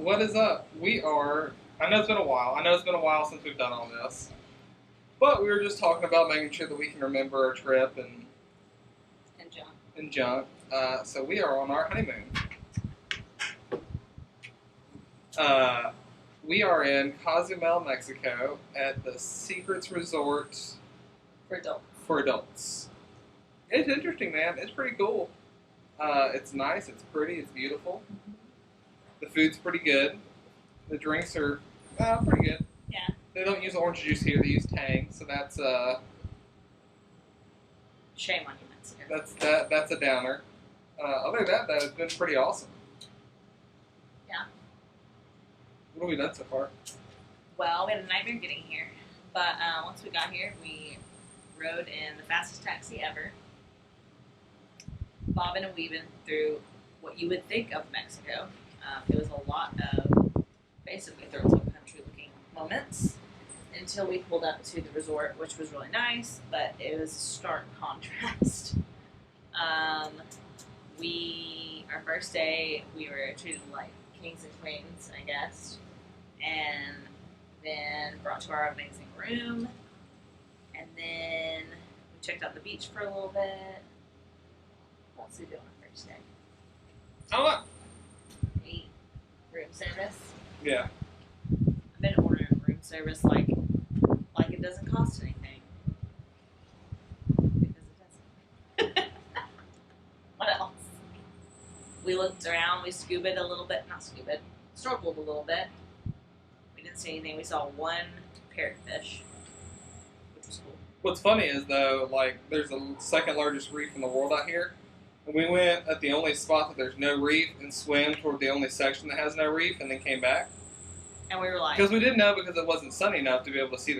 What is up? I know it's been a while. I know it's been a while since we've done all this. But we were just talking about making sure that we can remember our trip and junk. So we are on our honeymoon. We are in Cozumel, Mexico at the Secrets Resort For adults. It's interesting, man. It's pretty cool. It's nice. It's pretty. It's beautiful. The food's pretty good. The drinks are pretty good. Yeah. They don't use orange juice here. They use Tang, so that's Shame on you, Mexico. that's a downer. Other than that, has been pretty awesome. Yeah. What have we done so far? Well, we had a nightmare getting here, but once we got here, we rode in the fastest taxi ever, bobbing and weaving through what you would think of Mexico. It was a lot of basically third world country looking moments until we pulled up to the resort, which was really nice, but it was a stark contrast. Our first day, we were treated like kings and queens, I guess, and then brought to our amazing room, and then we checked out the beach for a little bit. What else did we do on our first day? Oh, Ate room service. yeah. I've been ordering room service like it doesn't cost anything. Because it doesn't. What else? We looked around, we snorkeled a little bit. Snorkeled a little bit. We didn't see anything. We saw one parrotfish, which was cool. What's funny is though, like, there's the second largest reef in the world out here, and we went at the only spot that there's no reef and swam toward the only section that has no reef, and then came back. And we were like, because we didn't know because it wasn't sunny enough to be able to see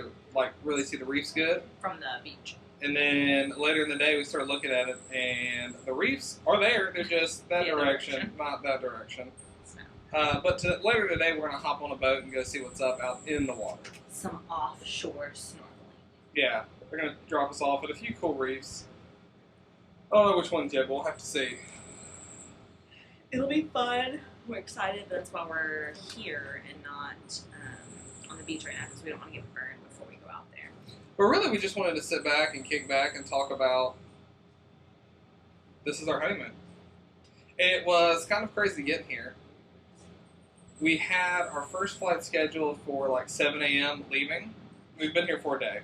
really see the reefs good. From the beach. And then later in the day, we started looking at it, and the reefs are there. They're just that direction, not that direction. But later today, we're going to hop on a boat and go see what's up out in the water. Some offshore snorkeling. Yeah, they're going to drop us off at a few cool reefs. I don't know which ones yet, but we'll have to see. It'll be fun. We're excited. That's why we're here and not on the beach right now, because we don't want to get burned before we go out there. But really, we just wanted to sit back and kick back and talk about this is our honeymoon. It was kind of crazy getting here. We had our first flight scheduled for like 7 a.m. leaving. We've been here for a day.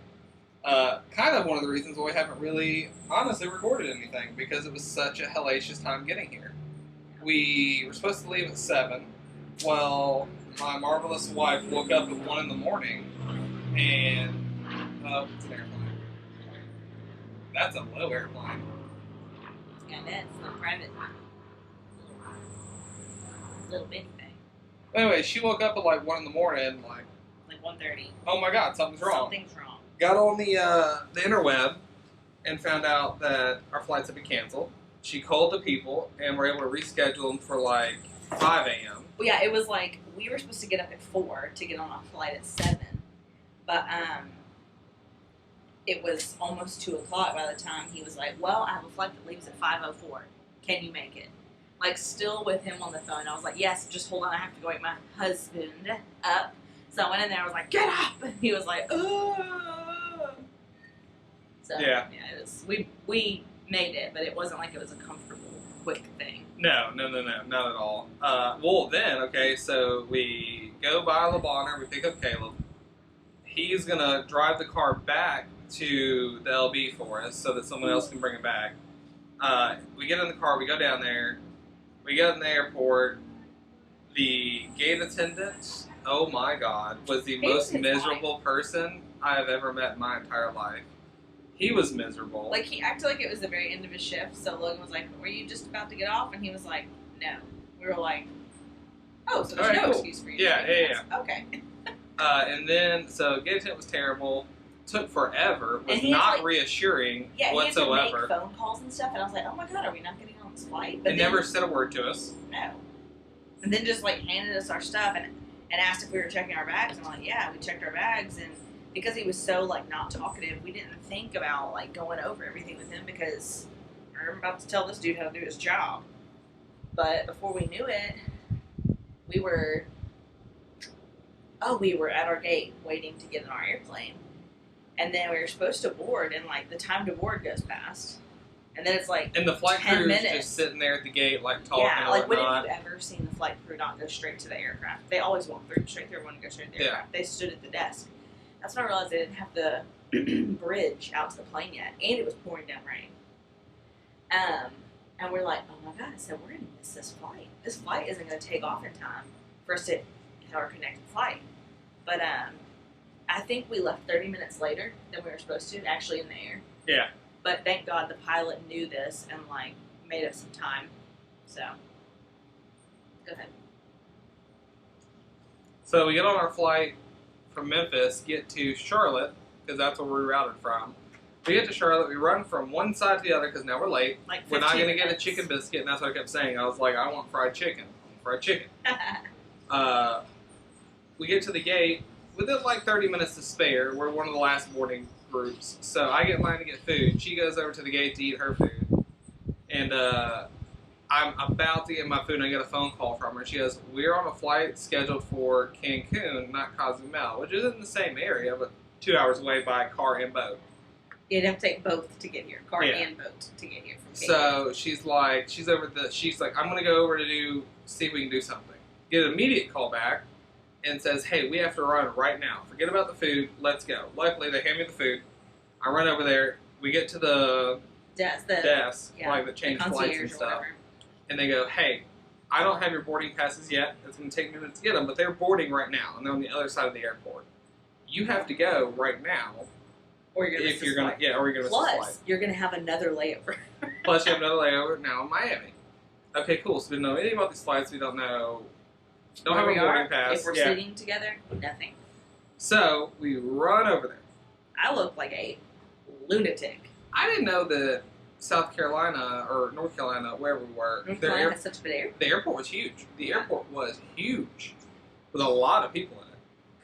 Kind of one of the reasons why we haven't really, honestly, recorded anything, because it was such a hellacious time getting here. We were supposed to leave at 7. Well, my marvelous wife woke up at 1 in the morning, and it's an airplane. That's a low airplane. Yeah, that's not private. Little bitty thing. Anyway, she woke up at like 1 in the morning, like 1:30. Oh my God, something's wrong. Something's wrong. Got on the interweb and found out that our flights had been canceled. She called the people and were able to reschedule them for like 5 a.m. Well, yeah, it was like we were supposed to get up at 4 to get on a flight at 7, but it was almost 2 o'clock by the time he was like, "Well, I have a flight that leaves at 5:04. Can you make it?" Like, still with him on the phone. I was like, "Yes, just hold on. I have to go wake my husband up." So I went in there. I was like, "Get up!" And he was like, "Oh." So yeah, it was. We made it, but it wasn't like it was a comfortable, quick thing. No, not at all. Well, then, okay, so we go by Le Bonheur, we pick up Caleb. He's going to drive the car back to the LB for us so that someone else can bring it back. We get in the car, we go down there, we get in the airport. The gate attendant, oh my God, was the most miserable person I have ever met in my entire life. He was miserable. Like, he acted like it was the very end of his shift, so Logan was like, "Were you just about to get off?" And he was like, "No." We were like, "Oh, so there's no excuse for you." Yeah. Okay. And then, so gate attendant was terrible, took forever, was not reassuring whatsoever. He had to make phone calls and stuff, and I was like, "Oh my God, are we not getting on this flight?" But never said a word to us. No. And then just, like, handed us our stuff and asked if we were checking our bags, and I'm like, "Yeah, we checked our bags," and because he was so, like, not talkative, we didn't think about, like, going over everything with him because I'm about to tell this dude how to do his job. But before we knew it, we were we were at our gate waiting to get in our airplane. And then we were supposed to board, and like the time to board goes past. And then it's like And the flight 10 crew is minutes. just sitting there at the gate, like talking Yeah, and like when whatnot. have you ever seen the flight crew not go straight to the aircraft? They always walk straight through and go straight to the aircraft. They stood at the desk. That's when I realized they didn't have the bridge out to the plane yet, and it was pouring down rain. And we're like, oh my god, I said, we're going to miss this flight. This flight isn't going to take off in time for us to hit our connecting flight. But I think we left 30 minutes later than we were supposed to, actually in the air. Yeah. But thank God the pilot knew this and, like, made us some time. So, go ahead. So we get on our flight from Memphis, get to Charlotte, because that's where we routed from. We get to Charlotte, we run from one side to the other because now we're late. Like We're not going to get a 15 chicken biscuit, and that's what I kept saying. I was like, I want fried chicken. Fried chicken. We get to the gate. Within like 30 minutes to spare, we're one of the last boarding groups. So I get in line to get food. She goes over to the gate to eat her food. And I'm about to get my food, and I get a phone call from her. She goes, we're on a flight scheduled for Cancun, not Cozumel, which isn't in the same area, but 2 hours away by car and boat. You'd have to take both to get here, car Yeah. and boat to get here from Cancun. So she's like, I'm going to go over to see if we can do something. Get an immediate call back and says, hey, we have to run right now. Forget about the food. Let's go. Luckily, they hand me the food. I run over there. We get to the desk, yeah, like that change flights and concierge or stuff. whatever. And they go, hey, I don't have your boarding passes yet. It's going to take me minutes to get them, but they're boarding right now, and they're on the other side of the airport. You have to go right now. Or you're going to If you're going to, yeah, or you're going to miss the flight. Plus, you're going to have another layover. Plus, you have another layover now in Miami. Okay, cool. So we don't know anything about these flights. We don't know. Don't have a boarding pass. If we're sitting together, nothing. So we run over there. I look like a lunatic. I didn't know that South Carolina or North Carolina, wherever we were, North Carolina has such a big airport. the airport was huge. The airport was huge with a lot of people in it.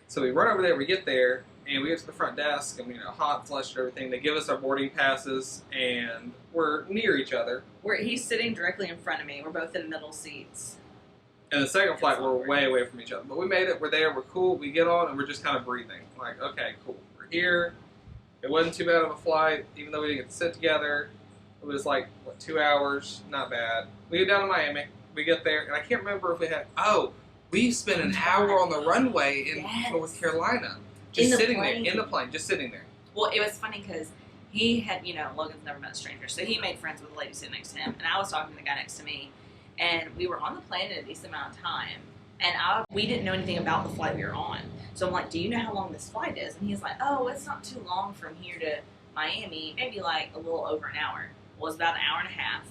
So we run over there. We get there. And we get to the front desk, and hot flushed and everything. They give us our boarding passes, and we're near each other. He's sitting directly in front of me. We're both in middle seats. And the second flight, we're way away from each other. But we made it. We're there. We're cool. We get on, and we're just kind of breathing. Like, okay, cool. We're here. It wasn't too bad of a flight, even though we didn't get to sit together. It was like, 2 hours? Not bad. We get down to Miami. We get there, and I can't remember if we had... Oh, we spent an hour on the runway in North Carolina. Just sitting there, in the plane, just sitting there. Well, it was funny because he had, Logan's never met a stranger, so he made friends with the lady sitting next to him, and I was talking to the guy next to me, and we were on the plane in a decent amount of time, and we didn't know anything about the flight we were on. So I'm like, do you know how long this flight is? And he's like, oh, it's not too long from here to Miami, maybe like a little over an hour. Well, it's about an hour and a half.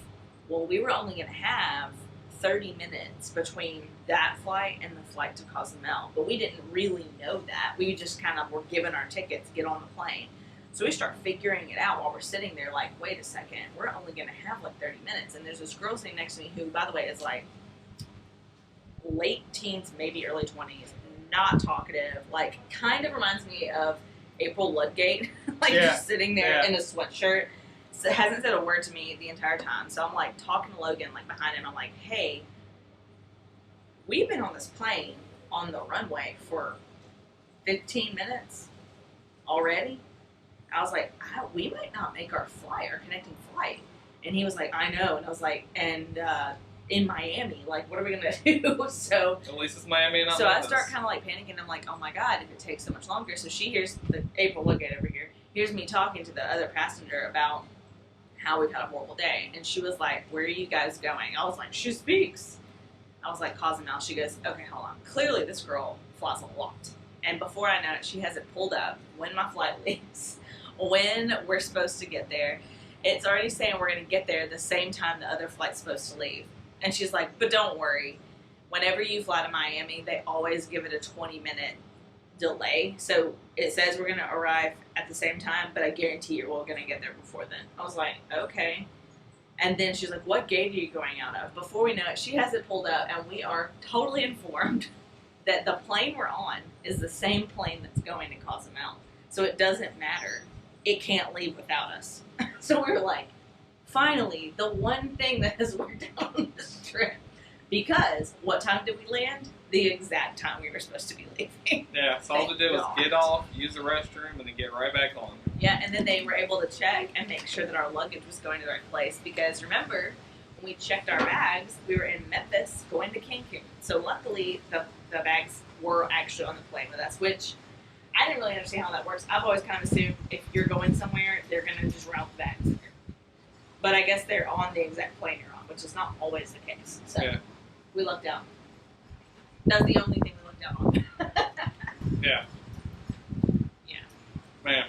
Well, we were only going to have 30 minutes between that flight and the flight to Cozumel, but we didn't really know that. We just kind of were given our tickets to get on the plane. So we start figuring it out while we're sitting there like, wait a second, we're only going to have like 30 minutes. And there's this girl sitting next to me who, by the way, is like late teens, maybe early 20s, not talkative, like kind of reminds me of April Ludgate, just sitting there in a sweatshirt. So hasn't said a word to me the entire time. So I'm like talking to Logan like behind him. I'm like, hey, we've been on this plane on the runway for 15 minutes already. I was like, we might not make our connecting flight. And he was like, I know. And I was like, and in Miami, like, what are we going to do? So at least it's Miami and not So Memphis. I start kind of like panicking. I'm like, oh my God, if it takes so much longer. So she hears the April Ludgate over here, hears me talking to the other passenger about how we've had a horrible day. And she was like, where are you guys going? I was like, she speaks. I was like, Cozumel. She goes, okay, hold on. Clearly this girl flies a lot. And before I know it, she has it pulled up when my flight leaves, when we're supposed to get there. It's already saying we're going to get there the same time the other flight's supposed to leave. And she's like, but don't worry. Whenever you fly to Miami, they always give it a 20-minute delay. So it says we're going to arrive at the same time, but I guarantee you're all going to get there before then. I was like, okay. And then she's like, what gate are you going out of? Before we know it, she has it pulled up, and we are totally informed that the plane we're on is the same plane that's going to Cozumel. So it doesn't matter. It can't leave without us. So we were like, finally, the one thing that has worked out on this trip Because what time did we land? The exact time we were supposed to be leaving. Yeah, so all to do was get off, use the restroom, and then get right back on. Yeah, and then they were able to check and make sure that our luggage was going to the right place. Because remember, when we checked our bags, we were in Memphis going to Cancun. So luckily, the bags were actually on the plane with us, which I didn't really understand how that works. I've always kind of assumed if you're going somewhere, they're going to just route the bags there. But I guess they're on the exact plane you're on, which is not always the case. So Yeah. we lucked out. That's the only thing we lucked out on. Yeah. Yeah. Man.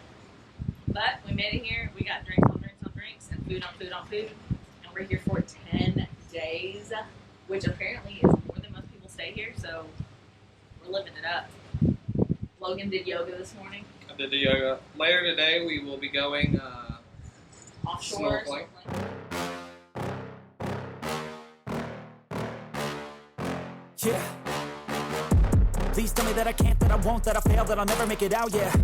But we made it here. We got drinks on drinks on drinks and food on food on food. And we're here for 10 days, which apparently is more than most people stay here. So we're living it up. Logan did yoga this morning. I did the yoga. Later today, we will be going Offshore. snorkeling. Yeah. Please tell me that I can't, that I won't, that I fail, that I'll never make it out, yeah.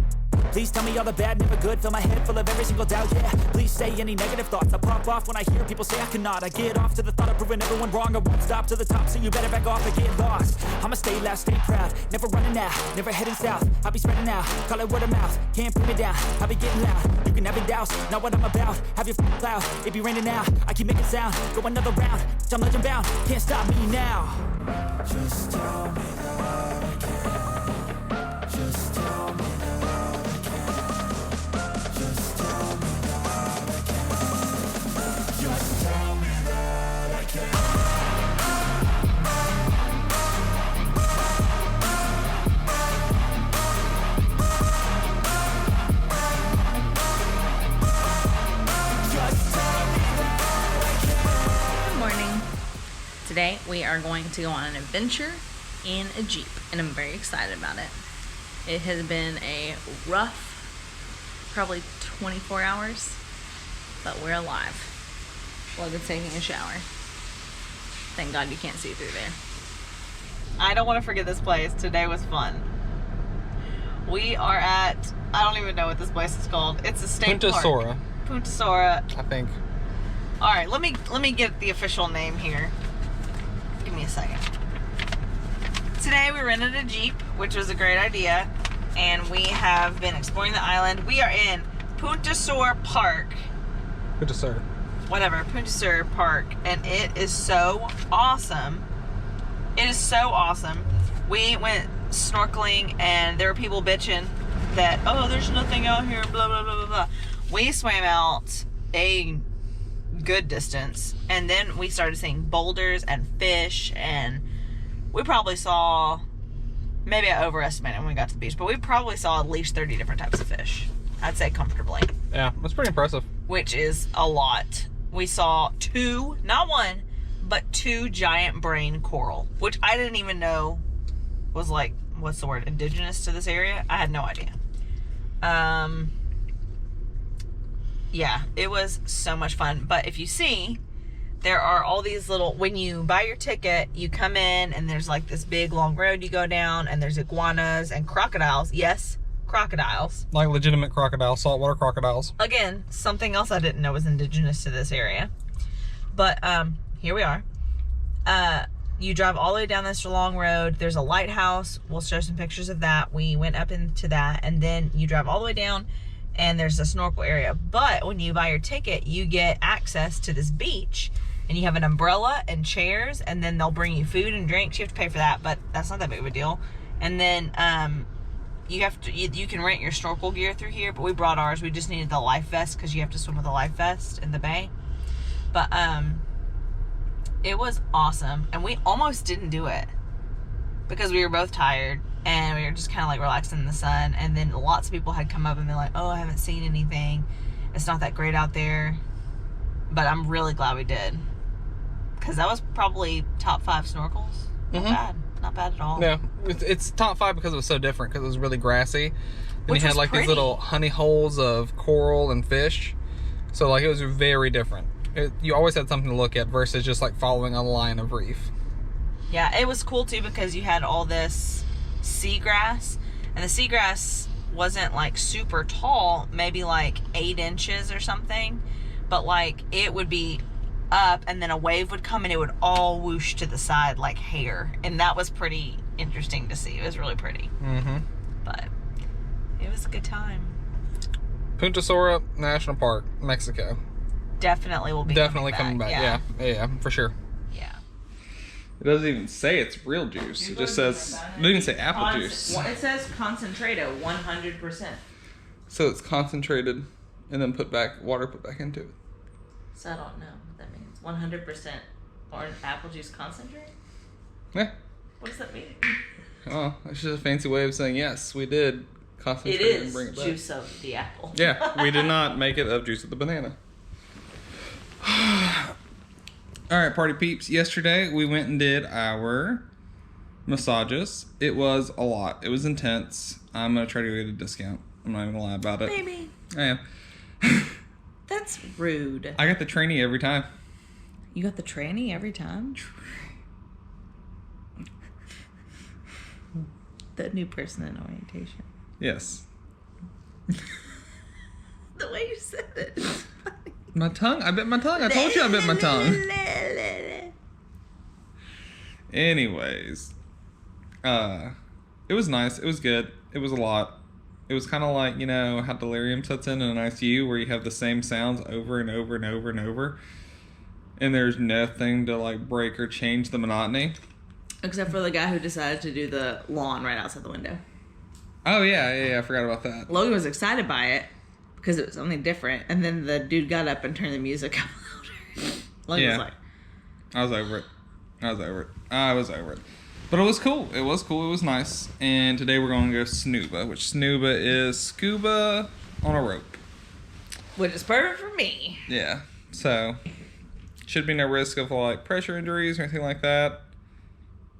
Please tell me all the bad, never good, fill my head full of every single doubt, yeah. Please say any negative thoughts, I pop off when I hear people say I cannot. I get off to the thought of proving everyone wrong, I won't stop to the top, so you better back off and get lost. I'ma stay loud, stay proud, never running out, never heading south. I'll be spreading out, call it word of mouth, can't put me down, I'll be getting loud. You can have it douse, not what I'm about, have your cloud, it be raining now, I keep making sound, go another round, I'm legend bound, can't stop me now. Just tell me that I can, just tell me that I can, just tell me that I can, just tell me that I can. Good morning. Today we are going to go on an adventure in a Jeep, and I'm very excited about it. It has been a rough, probably 24 hours, but we're alive. Logan's taking a shower. Thank God you can't see through there. I don't want to forget this place. Today was fun. We are at, I don't even know what this place is called. It's a state park. Punta Sora, I think. All right, let me get the official name here. Give me a second. Today we rented a Jeep, which was a great idea, and we have been exploring the island. We are in Punta Sora Park. Punta Sora. Whatever, Punta Sora Park, and it is so awesome. It is so awesome. We went snorkeling, and there were people bitching that, oh, there's nothing out here, blah, blah, blah, blah, blah. We swam out a good distance, and then we started seeing boulders and fish, and we probably saw, maybe I overestimated when we got to the beach, but we probably saw at least 30 different types of fish. I'd say comfortably. Yeah, that's pretty impressive. Which is a lot. We saw 2, not 1, but 2 giant brain coral, which I didn't even know was like, what's the word, indigenous to this area? I had no idea. Yeah, it was so much fun. But if you see, there are all these little, when you buy your ticket, you come in and there's like this big long road you go down, and there's iguanas and crocodiles. Yes, crocodiles. Like legitimate crocodiles, saltwater crocodiles. Again, something else I didn't know was indigenous to this area. But here we are. You drive all the way down this long road. There's a lighthouse. We'll show some pictures of that. We went up into that, and then you drive all the way down, and there's a snorkel area. But when you buy your ticket, you get access to this beach, and you have an umbrella and chairs, and then they'll bring you food and drinks. You have to pay for that, but that's not that big of a deal. And then you can rent your snorkel gear through here, but we brought ours. We just needed the life vest because you have to swim with a life vest in the bay. But it was awesome, and we almost didn't do it because we were both tired, and we were just kind of like relaxing in the sun. And then lots of people had come up and been like, oh, I haven't seen anything, it's not that great out there. But I'm really glad we did, because that was probably top 5 snorkels. Not bad at all. Yeah, it's top 5 because it was so different, because it was really grassy. Then Which you had was like pretty. these little honey holes of coral and fish. So like it was very different. You always had something to look at versus just like following a line of reef. Yeah, it was cool too because you had all this seagrass, and the seagrass wasn't like super tall, maybe like 8 inches or something, but like it would be up, and then a wave would come and it would all whoosh to the side like hair. And that was pretty interesting to see. It was really pretty. Mm-hmm. But it was a good time. Punta Sora National Park, Mexico. Definitely will be coming back. Yeah, for sure. Yeah. It doesn't even say it's real juice. It just says, it doesn't even say apple juice. It says concentrado, 100%. So it's concentrated and then water put back into it. So I don't know what that means. 100% orange apple juice concentrate? Yeah. What does that mean? Oh, that's just a fancy way of saying yes, we did concentrate it and bring it back. Juice of the apple. Yeah, we did not make it of juice of the banana. All right, party peeps. Yesterday we went and did our massages. It was a lot. It was intense. I'm gonna try to get a discount. I'm not even gonna lie about it. Baby. I am. That's rude. I got the trainee every time. You got the tranny every time? The new person in orientation. Yes. The way you said it is funny. My tongue? I bit my tongue. I told you I bit my tongue. Anyways. It was nice. It was good. It was a lot. It was kind of like, you know, how delirium sets in an ICU where you have the same sounds over and over and over and over. And there's nothing to, like, break or change the monotony. Except for the guy who decided to do the lawn right outside the window. Oh, yeah, I forgot about that. Logan was excited by it because it was something different. And then the dude got up and turned the music up louder. Logan was like... I was over it. But it was cool. It was nice. And today we're going to go snuba, which snuba is scuba on a rope. Which is perfect for me. Yeah. So, should be no risk of, like, pressure injuries or anything like that.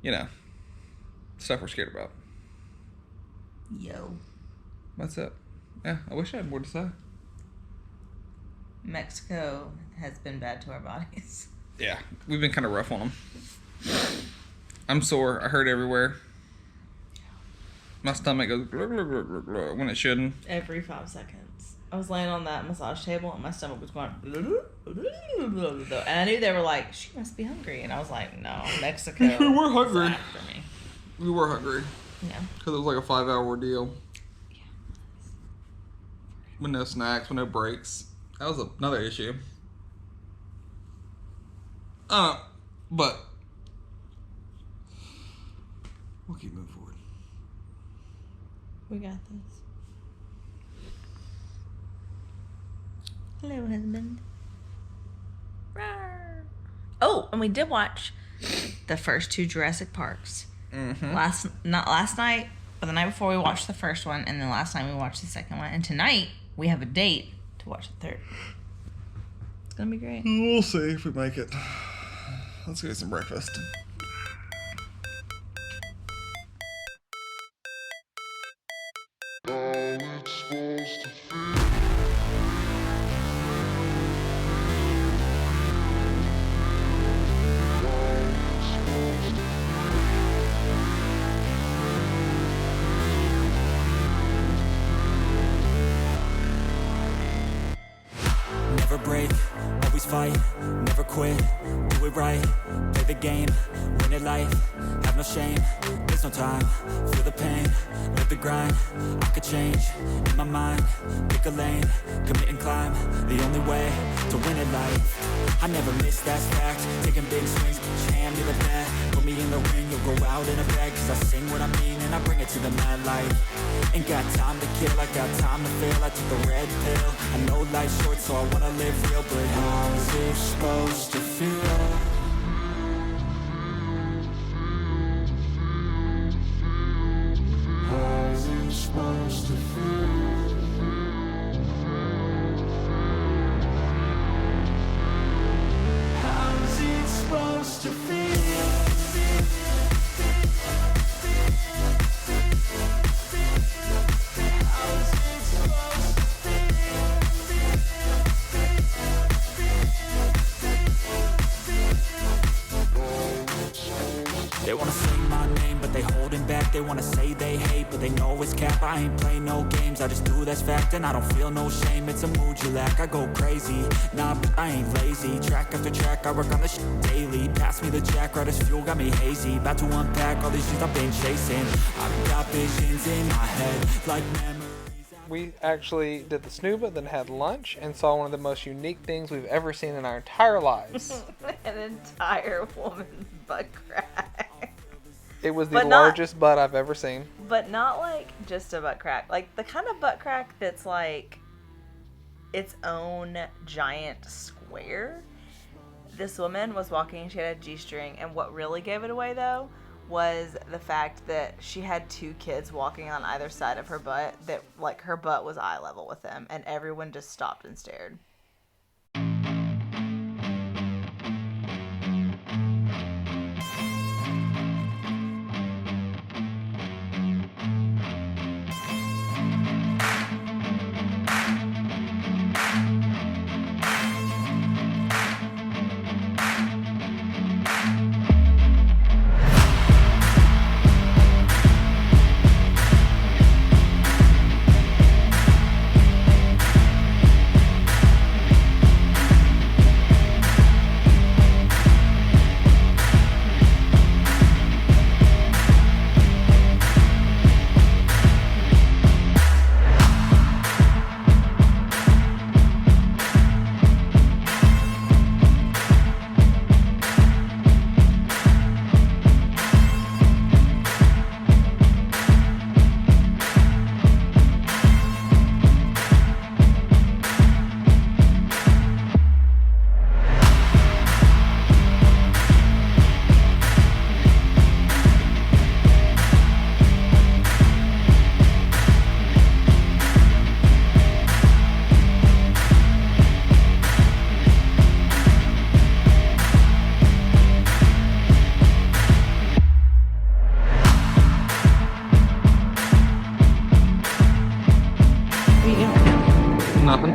You know, stuff we're scared about. Yo. That's it. Yeah, I wish I had more to say. Mexico has been bad to our bodies. Yeah, we've been kind of rough on them. I'm sore. I hurt everywhere. My stomach goes when it shouldn't. Every 5 seconds. I was laying on that massage table and my stomach was going... And I knew they were like, she must be hungry. And I was like, no, Mexico. We were hungry. After me. We were hungry. Yeah. Because it was like a 5-hour ordeal. Yeah. With no snacks, with no breaks. That was another issue. But we'll keep moving forward. We got this. Hello, husband. Rawr. Oh, and we did watch the first 2 Jurassic Parks. Mm-hmm. Not last night, but the night before we watched the first one, and then last night we watched the second one. And tonight we have a date to watch the third. It's gonna be great. We'll see if we make it. Let's go get some breakfast. Never break, always fight, never quit, do it right, play the game, win it life, have no shame, there's no time, feel the pain, live the grind, I could change, in my mind, pick a lane, commit and climb, the only way to win it life, I never miss, that's fact, taking big swings, put your hand to the bat, put me in the ring, you'll go out in a bag, cause I sing what I mean and I bring it to the mad light, ain't got time to kill, I got time to feel, I took the red pill, I know life's short so I wanna live real, but how's it supposed to feel? How's it supposed to feel? How's it supposed to feel? wanna say my name, but they holding back. They wanna say they hate, but they know it's cap. I ain't play no games, I just do that's fact. And I don't feel no shame, it's a mood you lack. I go crazy, nah, but I ain't lazy. Track after track, I work on this shit daily. Pass me the jack, right as fuel, got me hazy. About to unpack all these things I've been chasing. I've got visions in my head, like memories. We actually did the snuba, then had lunch, and saw one of the most unique things we've ever seen in our entire lives. An entire woman's butt crack. It was the But not- largest butt I've ever seen. But not like just a butt crack. Like the kind of butt crack that's like its own giant square. This woman was walking, she had a G-string, and what really gave it away though was the fact that she had two kids walking on either side of her butt, that like her butt was eye level with them, and everyone just stopped and stared. Nothing.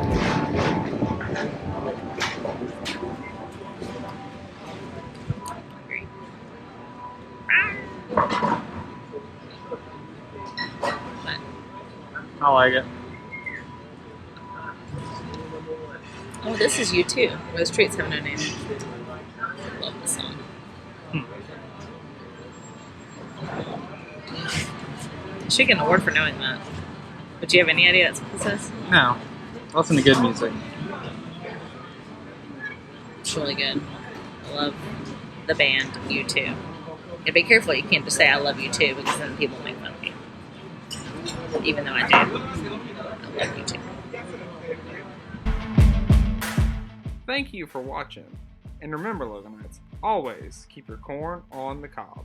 I like it. Oh, this is you too. Those treats have no name. Love this song. She get an award for knowing that. But do you have any idea that's what this is? No. Listen to good music. It's really good. I love the band U2. And be careful, you can't just say I love you too, because then people make fun of me. Even though I do. I love you too. Thank you for watching. And remember, Loganites, always keep your corn on the cob.